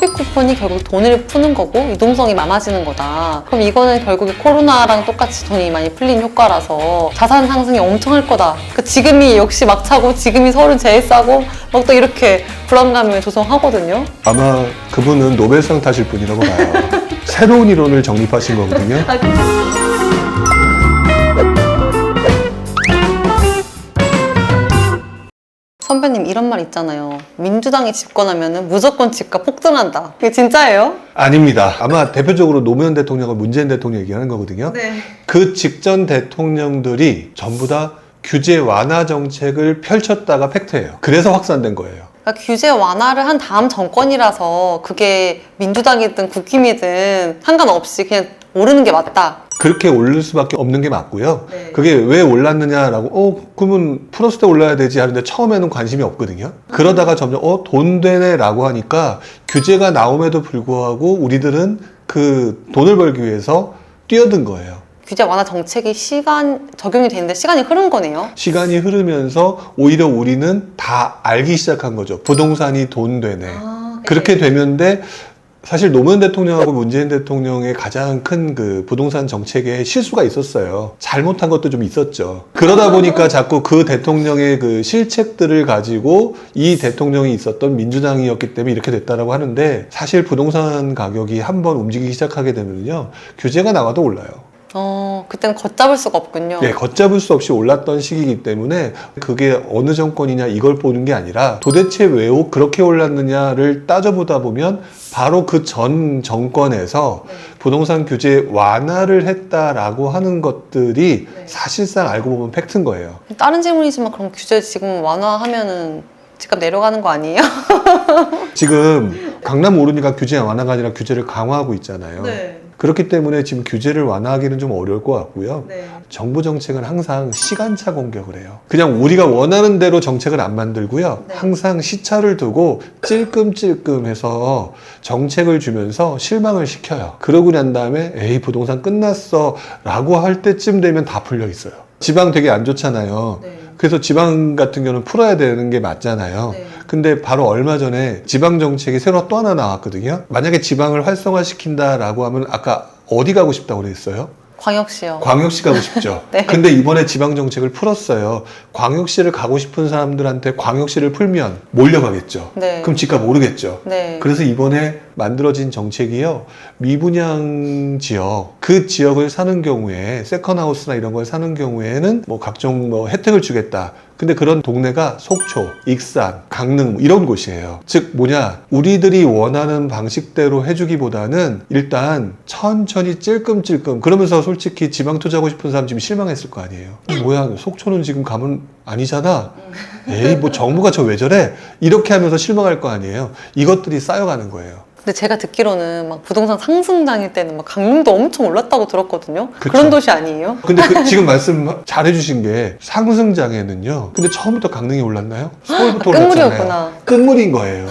소비 쿠폰이 결국 돈을 푸는 거고 유동성이 많아지는 거다. 그럼 이거는 결국에 코로나랑 똑같이 돈이 많이 풀린 효과라서 자산 상승이 엄청 할 거다. 그러니까 지금이 역시 막차고 지금이 서울은 제일 싸고 막 또 이렇게 불안감을 조성하거든요. 아마 그분은 노벨상 타실 분이라고 봐요. 새로운 이론을 정립하신 거거든요. 선배님 이런 말 있잖아요. 민주당이 집권하면 무조건 집값 폭등한다. 이게 진짜예요? 아닙니다. 아마 대표적으로 노무현 대통령과 문재인 대통령 얘기하는 거거든요. 네. 그 직전 대통령들이 전부 다 규제 완화 정책을 펼쳤다가 팩트예요. 그래서 확산된 거예요. 그러니까 규제 완화를 한 다음 정권이라서 그게 민주당이든 국힘이든 상관없이 그냥 오르는 게 맞다. 그렇게 오를 수밖에 없는 게 맞고요. 네. 그게 왜 올랐느냐라고 그러면 플러스 때 올라야 되지 하는데 처음에는 관심이 없거든요. 그러다가 점점 돈 되네 라고 하니까 규제가 나옴에도 불구하고 우리들은 그 돈을 벌기 위해서 뛰어든 거예요. 규제 완화 정책이 적용이 되는데 시간이 흐른 거네요. 시간이 흐르면서 오히려 우리는 다 알기 시작한 거죠. 부동산이 돈 되네. 네. 그렇게 되면데 사실 노무현 대통령하고 문재인 대통령의 가장 큰 그 부동산 정책에 실수가 있었어요. 잘못한 것도 좀 있었죠. 그러다 보니까 자꾸 그 대통령의 그 실책들을 가지고 이 대통령이 있었던 민주당이었기 때문에 이렇게 됐다라고 하는데 사실 부동산 가격이 한번 움직이기 시작하게 되면요. 규제가 나와도 올라요. 그때는 걷잡을 수가 없군요. 예, 걷잡을 수 없이 올랐던 시기이기 때문에 그게 어느 정권이냐 이걸 보는 게 아니라 도대체 왜 그렇게 올랐느냐를 따져보다 보면 바로 그 전 정권에서 부동산 규제 완화를 했다라고 하는 것들이 사실상 알고 보면 팩트인 거예요. 다른 질문이지만 그럼 규제 지금 완화하면은 집값 내려가는 거 아니에요? 지금 강남 오르니까 규제 완화가 아니라 규제를 강화하고 있잖아요. 그렇기 때문에 지금 규제를 완화하기는 좀 어려울 것 같고요. 정부 정책은 항상 시간차 공격을 해요. 그냥 우리가 원하는 대로 정책을 안 만들고요. 항상 시차를 두고 찔끔찔끔해서 정책을 주면서 실망을 시켜요. 그러고 난 다음에 에이 부동산 끝났어 라고 할 때쯤 되면 다 풀려 있어요. 지방 되게 안 좋잖아요. 그래서 지방 같은 경우는 풀어야 되는 게 맞잖아요. 근데 바로 얼마 전에 지방 정책이 새로 또 하나 나왔거든요. 만약에 지방을 활성화시킨다라고 하면 아까 어디 가고 싶다고 그랬어요? 광역시요. 광역시 가고 싶죠. 근데 이번에 지방 정책을 풀었어요. 광역시를 가고 싶은 사람들한테 광역시를 풀면 몰려가겠죠. 그럼 집값 오르겠죠. 그래서 이번에 만들어진 정책이요. 미분양 지역, 그 지역을 사는 경우에 세컨하우스나 이런 걸 사는 경우에는 뭐 각종 뭐 혜택을 주겠다. 근데 그런 동네가 속초, 익산, 강릉 이런 곳이에요. 즉 뭐냐, 우리들이 원하는 방식대로 해주기보다는 일단 천천히 찔끔찔끔, 그러면서 솔직히 지방 투자하고 싶은 사람 지금 실망했을 거 아니에요. 뭐야, 속초는 지금 가면 아니잖아. 에이 뭐 정부가 저 왜 저래? 이렇게 하면서 실망할 거 아니에요. 이것들이 쌓여가는 거예요. 근데 제가 듣기로는 막 부동산 상승장일 때는 막 강릉도 엄청 올랐다고 들었거든요. 그쵸. 그런 도시 아니에요? 근데 지금 말씀 잘 해주신 게 상승장에는요. 근데 처음부터 강릉이 올랐나요? 서울부터 올랐잖아요. 끝물이었구나. 끝물인 거예요.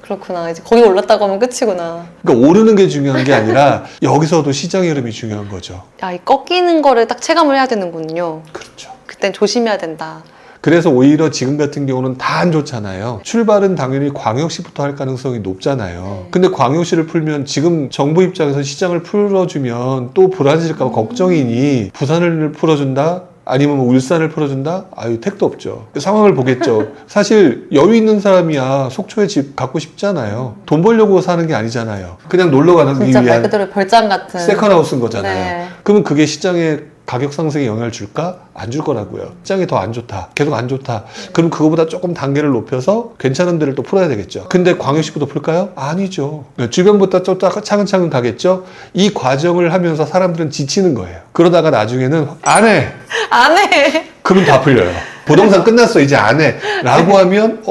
그렇구나. 이제 거기 올랐다고 하면 끝이구나. 그러니까 오르는 게 중요한 게 아니라 여기서도 시장의 흐름이 중요한 거죠. 야, 이 꺾이는 거를 딱 체감을 해야 되는군요. 그렇죠. 그땐 조심해야 된다. 그래서 오히려 지금 같은 경우는 다 안 좋잖아요. 출발은 당연히 광역시부터 할 가능성이 높잖아요. 근데 광역시를 풀면 지금 정부 입장에서 시장을 풀어주면 또 불안해질까 봐 걱정이니 부산을 풀어준다? 아니면 뭐 울산을 풀어준다? 아유, 택도 없죠. 상황을 보겠죠. 사실 여유 있는 사람이야 속초에 집 갖고 싶잖아요. 돈 벌려고 사는 게 아니잖아요. 그냥 놀러 가는 진짜 말 위한 그대로 별장 같은. 세컨하우스인 거잖아요. 네. 그러면 그게 시장에 가격 상승에 영향을 줄까? 안 줄 거라고요. 시장이 더 안 좋다. 계속 안 좋다. 그럼 그거보다 조금 단계를 높여서 괜찮은 데를 또 풀어야 되겠죠. 근데 광역시부터 풀까요? 아니죠. 주변부터 좀 차근차근 가겠죠. 이 과정을 하면서 사람들은 지치는 거예요. 그러다가 나중에는 안 해. 안 해. 그러면 다 풀려요. 부동산 끝났어. 이제 안 해. 라고 하면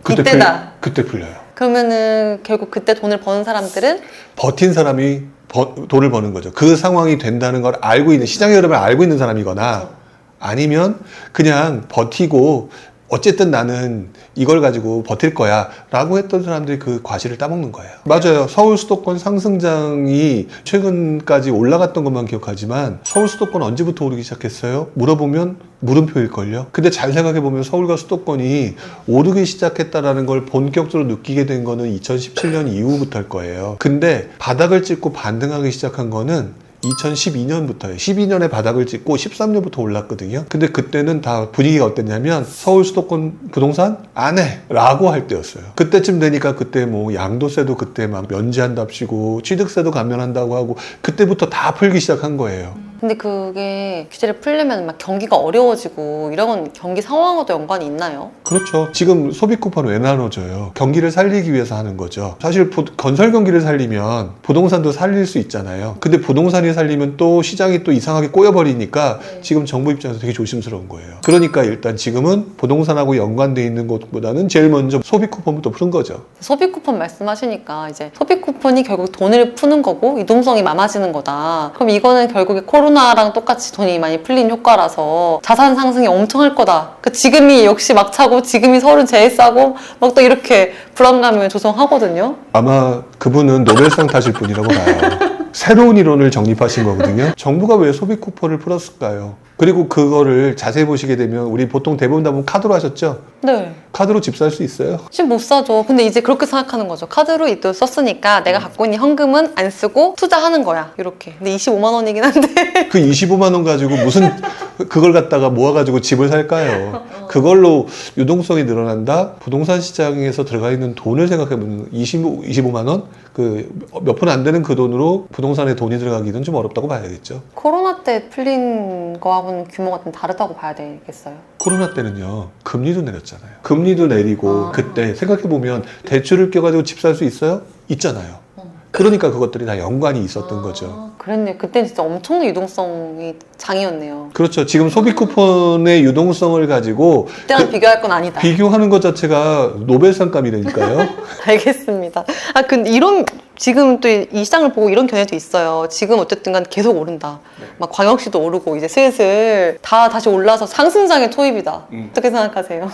이때다. 그때 풀려요. 그러면은 결국 그때 돈을 버는 사람들은 버틴 사람이 돈을 버는 거죠. 그 상황이 된다는 걸 알고 있는, 시장의 흐름을 알고 있는 사람이거나 아니면 그냥 버티고 어쨌든 나는 이걸 가지고 버틸 거야 라고 했던 사람들이 그 과실을 따먹는 거예요. 맞아요. 서울 수도권 상승장이 최근까지 올라갔던 것만 기억하지만 서울 수도권 언제부터 오르기 시작했어요? 물어보면 물음표일걸요. 근데 잘 생각해보면 서울과 수도권이 오르기 시작했다라는 걸 본격적으로 느끼게 된 거는 2017년 이후부터일 거예요. 근데 바닥을 찍고 반등하기 시작한 거는 2012년부터예요. 12년에 바닥을 찍고 13년부터 올랐거든요. 근데 그때는 다 분위기가 어땠냐면 서울 수도권 부동산 안 해! 라고 할 때였어요. 그때쯤 되니까 그때 뭐 양도세도 그때 막 면제한답시고 취득세도 감면한다고 하고 그때부터 다 풀기 시작한 거예요. 근데 그게 규제를 풀려면 막 경기가 어려워지고 이런 건 경기 상황과도 연관이 있나요? 그렇죠. 지금 소비 쿠폰 왜 나눠줘요? 경기를 살리기 위해서 하는 거죠. 사실 건설 경기를 살리면 부동산도 살릴 수 있잖아요. 근데 부동산이 살리면 또 시장이 또 이상하게 꼬여버리니까 지금 정부 입장에서 되게 조심스러운 거예요. 그러니까 일단 지금은 부동산하고 연관돼 있는 것보다는 제일 먼저 소비 쿠폰부터 푸는 거죠. 소비 쿠폰 말씀하시니까 이제 소비 쿠폰이 결국 돈을 푸는 거고 유동성이 많아지는 거다. 그럼 이거는 결국에 코로나랑 똑같이 돈이 많이 풀린 효과라서 자산 상승이 엄청 할 거다. 지금이 역시 막차고 지금이 서울은 제일 싸고 막 또 이렇게 불안감을 조성하거든요. 아마 그분은 노벨상 타실 분이라고 봐요. 새로운 이론을 정립하신 거거든요. 정부가 왜 소비 쿠폰을 풀었을까요? 그리고 그거를 자세히 보시게 되면 우리 보통 대부분 다 보면 카드로 하셨죠? 네. 카드로 집 살 수 있어요? 집 못 사죠. 근데 이제 그렇게 생각하는 거죠. 카드로 이또 썼으니까 내가 갖고 있는 현금은 안 쓰고 투자하는 거야. 이렇게. 근데 25만 원이긴 한데. 그 25만 원 가지고 무슨 그걸 갖다가 모아가지고 집을 살까요? 그걸로 유동성이 늘어난다? 부동산 시장에서 들어가 있는 돈을 생각해보면 25만 원? 그 몇 푼 안 되는 그 돈으로 부동산에 돈이 들어가기는 좀 어렵다고 봐야겠죠. 코로나 때 풀린 거하고는 규모가 좀 다르다고 봐야 되겠어요. 코로나 때는요, 금리도 내렸잖아요. 금리도 내리고 그때 생각해보면 대출을 껴가지고 집 살 수 있어요? 있잖아요. 그러니까 그것들이 다 연관이 있었던 거죠. 그랬네요. 그때는 진짜 엄청난 유동성이 장이었네요. 그렇죠. 지금 소비 쿠폰의 유동성을 가지고 그때랑 비교할 건 아니다. 비교하는 것 자체가 노벨상감이라니까요. 알겠습니다. 근데 지금 또 이 시장을 보고 이런 견해도 있어요. 지금 어쨌든 간 계속 오른다. 막 광역시도 오르고 이제 슬슬 다 다시 올라서 상승장의 초입이다. 어떻게 생각하세요?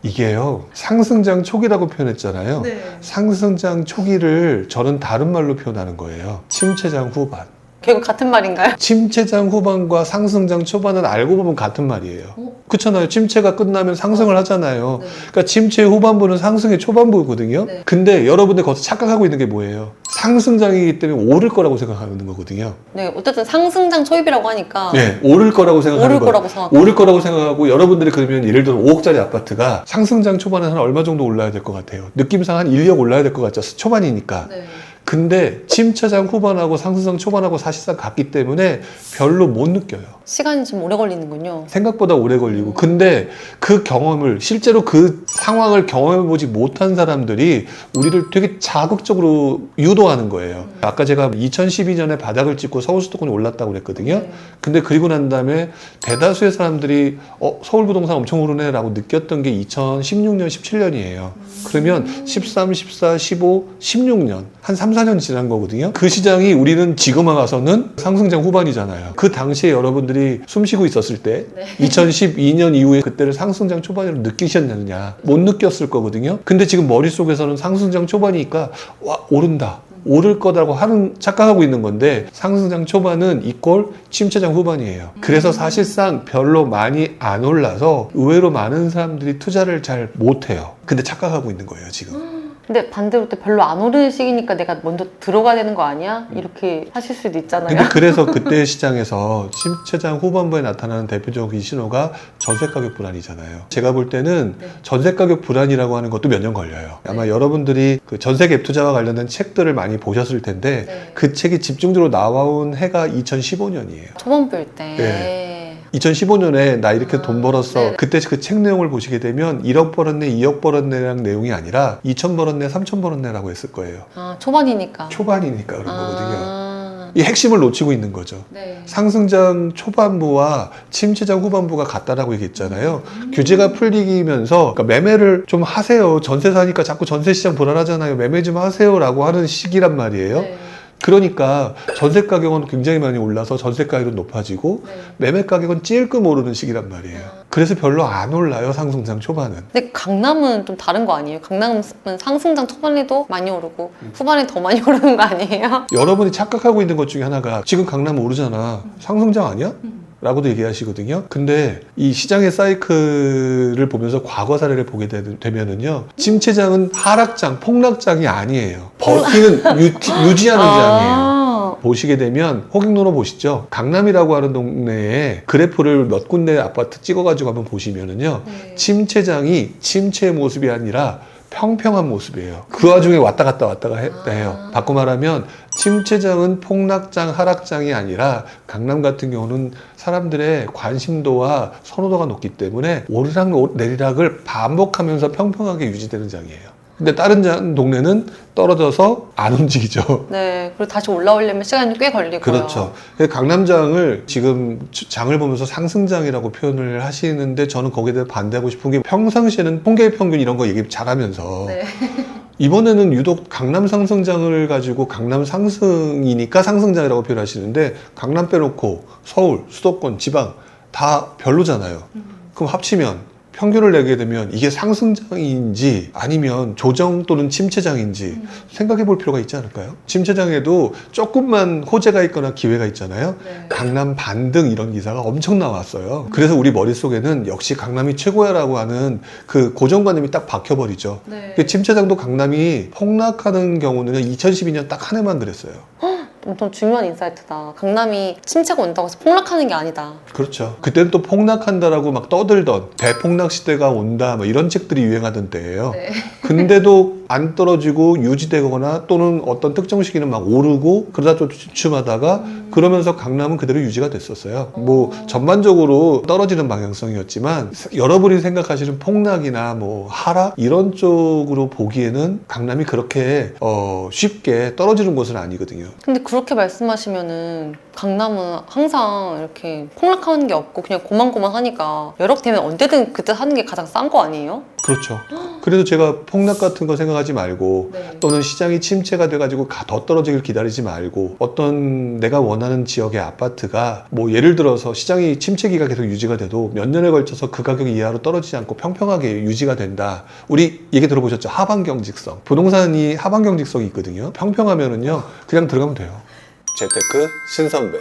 이게요, 상승장 초기라고 표현했잖아요. 네. 상승장 초기를 저는 다른 말로 표현하는 거예요. 침체장 후반. 결국 같은 말인가요? 침체장 후반과 상승장 초반은 알고 보면 같은 말이에요. 그렇잖아요. 침체가 끝나면 상승을 하잖아요. 네. 그러니까 침체의 후반부는 상승의 초반부거든요. 네. 근데 여러분들 거기서 착각하고 있는 게 뭐예요? 상승장이기 때문에 오를 거라고 생각하는 거거든요. 네, 어쨌든 상승장 초입이라고 하니까 네, 오를 거라고 생각하는 거예요. 오를 거라고 생각하고 여러분들이 그러면 예를 들어 5억짜리 아파트가 상승장 초반에 한 얼마 정도 올라야 될 것 같아요? 느낌상 한 1억 올라야 될 것 같죠? 초반이니까. 네. 근데 침체장 후반하고 상승장 초반하고 사실상 같기 때문에 별로 못 느껴요. 시간이 좀 오래 걸리는군요. 생각보다 오래 걸리고. 근데 그 경험을, 실제로 그 상황을 경험해보지 못한 사람들이 우리를 되게 자극적으로 유도하는 거예요. 아까 제가 2012년에 바닥을 찍고 서울 수도권이 올랐다고 그랬거든요. 근데 그리고 난 다음에 대다수의 사람들이 서울 부동산 엄청 오르네 라고 느꼈던 게 2016년, 17년이에요. 그러면 13, 14, 15, 16년 한 3, 4년 지난 거거든요. 그 시장이 우리는 지금 와서는 상승장 후반이잖아요. 그 당시에 여러분들이 숨 쉬고 있었을 때 2012년 이후에 그때를 상승장 초반으로 느끼셨느냐? 못 느꼈을 거거든요. 근데 지금 머릿속에서는 상승장 초반이니까 와, 오른다. 오를 거라고 착각하고 있는 건데 상승장 초반은 이꼴 침체장 후반이에요. 그래서 사실상 별로 많이 안 올라서 의외로 많은 사람들이 투자를 잘 못해요. 근데 착각하고 있는 거예요, 지금. 근데 반대로 또 별로 안 오르는 시기니까 내가 먼저 들어가야 되는 거 아니야? 이렇게 하실 수도 있잖아요. 근데 그래서 그때 시장에서 침체장 후반부에 나타나는 대표적인 신호가 전세 가격 불안이잖아요. 제가 볼 때는 전세 가격 불안이라고 하는 것도 몇 년 걸려요. 아마 여러분들이 그 전세 갭 투자와 관련된 책들을 많이 보셨을 텐데 그 책이 집중적으로 나와온 해가 2015년이에요. 초반부일 때. 네. 2015년에 나 이렇게 돈 벌었어. 네네. 그때 그 책 내용을 보시게 되면 1억 벌었네, 2억 벌었네라는 내용이 아니라 2천 벌었네, 3천 벌었네라고 했을 거예요. 초반이니까. 초반이니까 그런 거거든요. 이 핵심을 놓치고 있는 거죠. 네. 상승장 초반부와 침체장 후반부가 같다라고 얘기했잖아요. 규제가 풀리면서 그러니까 매매를 좀 하세요. 전세 사니까 자꾸 전세 시장 불안하잖아요. 매매 좀 하세요라고 하는 시기란 말이에요. 네. 그러니까 전세 가격은 굉장히 많이 올라서 전세 가격은 높아지고 매매 가격은 찔끔 오르는 시기란 말이에요. 그래서 별로 안 올라요, 상승장 초반은. 근데 강남은 좀 다른 거 아니에요? 강남은 상승장 초반에도 많이 오르고 후반에 더 많이 오르는 거 아니에요? 여러분이 착각하고 있는 것 중에 하나가 지금 강남 오르잖아. 상승장 아니야? 라고도 얘기하시거든요. 근데 이 시장의 사이클을 보면서 과거 사례를 보게 되면은요, 침체장은 하락장, 폭락장이 아니에요. 버티는, 유지하는 장이에요. 보시게 되면 호갱노로 보시죠. 강남이라고 하는 동네에 그래프를 몇 군데 아파트 찍어가지고 한번 보시면은요, 침체장이 침체의 모습이 아니라 평평한 모습이에요. 그 와중에 왔다 갔다 해요. 바꿔 말하면 침체장은 폭락장, 하락장이 아니라 강남 같은 경우는 사람들의 관심도와 선호도가 높기 때문에 오르락 내리락을 반복하면서 평평하게 유지되는 장이에요. 근데 다른 동네는 떨어져서 안 움직이죠. 네, 그리고 다시 올라오려면 시간이 꽤 걸리고요. 그렇죠. 강남장을 지금 장을 보면서 상승장이라고 표현을 하시는데 저는 거기에 대해 반대하고 싶은 게 평상시에는 통계 평균 이런 거 얘기 잘하면서 네. 이번에는 유독 강남 상승장을 가지고 강남 상승이니까 상승장이라고 표현하시는데 강남 빼놓고 서울, 수도권, 지방 다 별로잖아요. 그럼 합치면 평균을 내게 되면 이게 상승장인지 아니면 조정 또는 침체장인지 생각해 볼 필요가 있지 않을까요? 침체장에도 조금만 호재가 있거나 기회가 있잖아요. 네. 강남 반등 이런 기사가 엄청 나왔어요. 그래서 우리 머릿속에는 역시 강남이 최고야라고 하는 그 고정관념이 딱 박혀버리죠. 네. 근데 침체장도 강남이 폭락하는 경우는 2012년 딱 한 해만 그랬어요. 엄청 중요한 인사이트다. 강남이 침체가 온다고 해서 폭락하는 게 아니다. 그렇죠. 그때는 또 폭락한다라고 막 떠들던 대폭락 시대가 온다 뭐 이런 책들이 유행하던 때예요. 네. 근데도 안 떨어지고 유지되거나 또는 어떤 특정 시기는 막 오르고 그러다 또 주춤하다가 그러면서 강남은 그대로 유지가 됐었어요. 뭐 전반적으로 떨어지는 방향성이었지만 여러분이 생각하시는 폭락이나 뭐 하락 이런 쪽으로 보기에는 강남이 그렇게 쉽게 떨어지는 곳은 아니거든요. 근데 그렇게 말씀하시면은 강남은 항상 이렇게 폭락하는 게 없고 그냥 고만고만하니까 여력되면 언제든 그때 사는 게 가장 싼 거 아니에요? 그렇죠. 그래서 제가 폭락 같은 거 생각하지 말고 네. 또는 시장이 침체가 돼가지고 더 떨어지길 기다리지 말고 어떤 내가 원하는 지역의 아파트가 뭐 예를 들어서 시장이 침체기가 계속 유지가 돼도 몇 년에 걸쳐서 그 가격 이하로 떨어지지 않고 평평하게 유지가 된다. 우리 얘기 들어보셨죠? 하방경직성. 부동산이 하방경직성이 있거든요. 평평하면은요 그냥 들어가면 돼요. 재테크 신선배.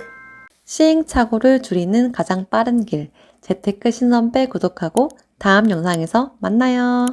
시행착오를 줄이는 가장 빠른 길. 재테크 신선배 구독하고 다음 영상에서 만나요.